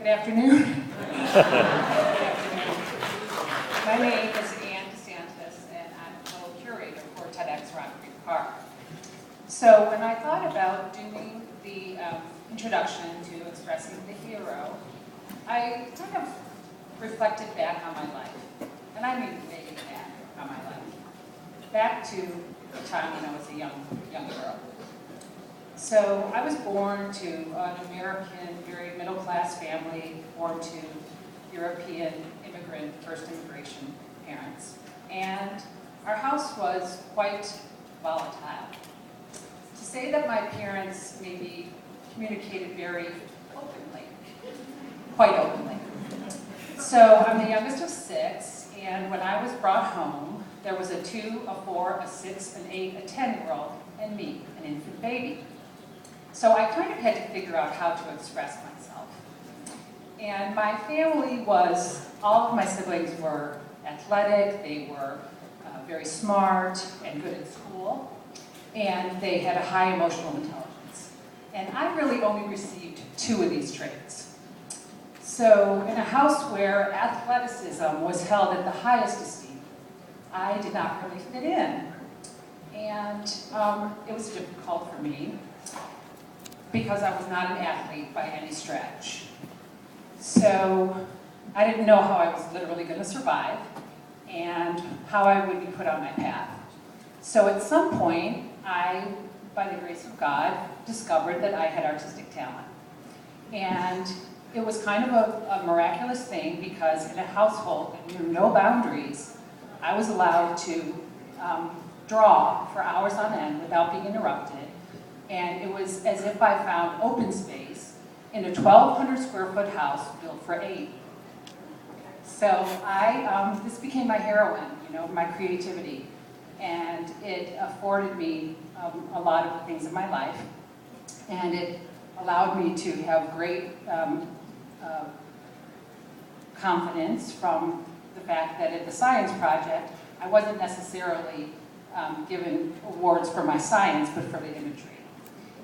afternoon. My name is Ann DeSantis, and I'm a co-curator for TEDx Rock Creek Park. So when I thought about doing the introduction to Expressing the Hero, I kind of reflected back on my life. And I mean way back on my life. Back to the time when I was a young girl. So I was born to an American, very middle-class family, born to European immigrant, first immigration parents. And our house was quite volatile. To say that my parents maybe communicated very openly, quite openly. So I'm the youngest of 6, and when I was brought home, there was a 2, a 4, a 6, an 8, a 10-year-old, and me, an infant baby. So I kind of had to figure out how to express myself. And my family was, all of my siblings were athletic, they were very smart and good at school, and they had a high emotional intelligence. And I really only received 2 of these traits. So in a house where athleticism was held at the highest esteem, I did not really fit in. And it was difficult for me, because I was not an athlete by any stretch. So I didn't know how I was literally going to survive and how I would be put on my path. So at some point, I, by the grace of God, discovered that I had artistic talent. And it was kind of a miraculous thing, because in a household that knew no boundaries, I was allowed to draw for hours on end without being interrupted. And it was as if I found open space in a 1,200 square foot house built for 8. So this became my heroine, my creativity. And it afforded me a lot of the things in my life. And it allowed me to have great confidence from the fact that at the science project, I wasn't necessarily given awards for my science, but for the imagery.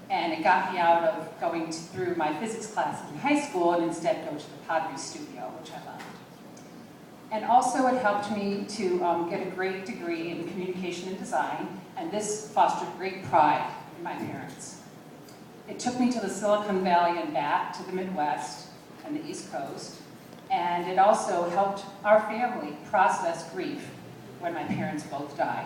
And it got me out of going through my physics classes in high school and instead go to the pottery studio, which I loved. And also it helped me to get a great degree in communication and design, and this fostered great pride in my parents. It took me to the Silicon Valley and back to the Midwest and the East Coast, and it also helped our family process grief when my parents both died.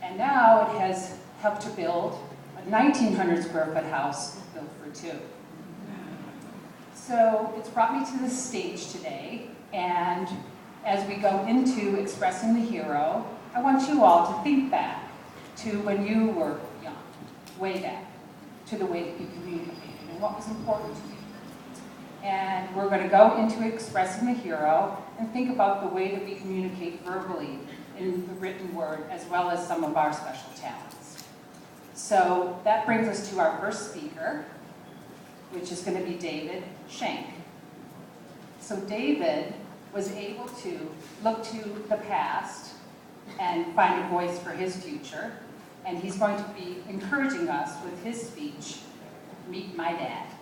And now it has helped to build a 1,900 square foot house built for 2. So it's brought me to this stage today, and as we go into Expressing the Hero, I want you all to think back to when you were young, way back, to the way that you communicated and what was important to you. And we're going to go into Expressing the Hero and think about the way that we communicate verbally in the written word, as well as some of our special talents. So that brings us to our first speaker, which is going to be David Schenk. So David was able to look to the past and find a voice for his future, and he's going to be encouraging us with his speech, Meet My Dad.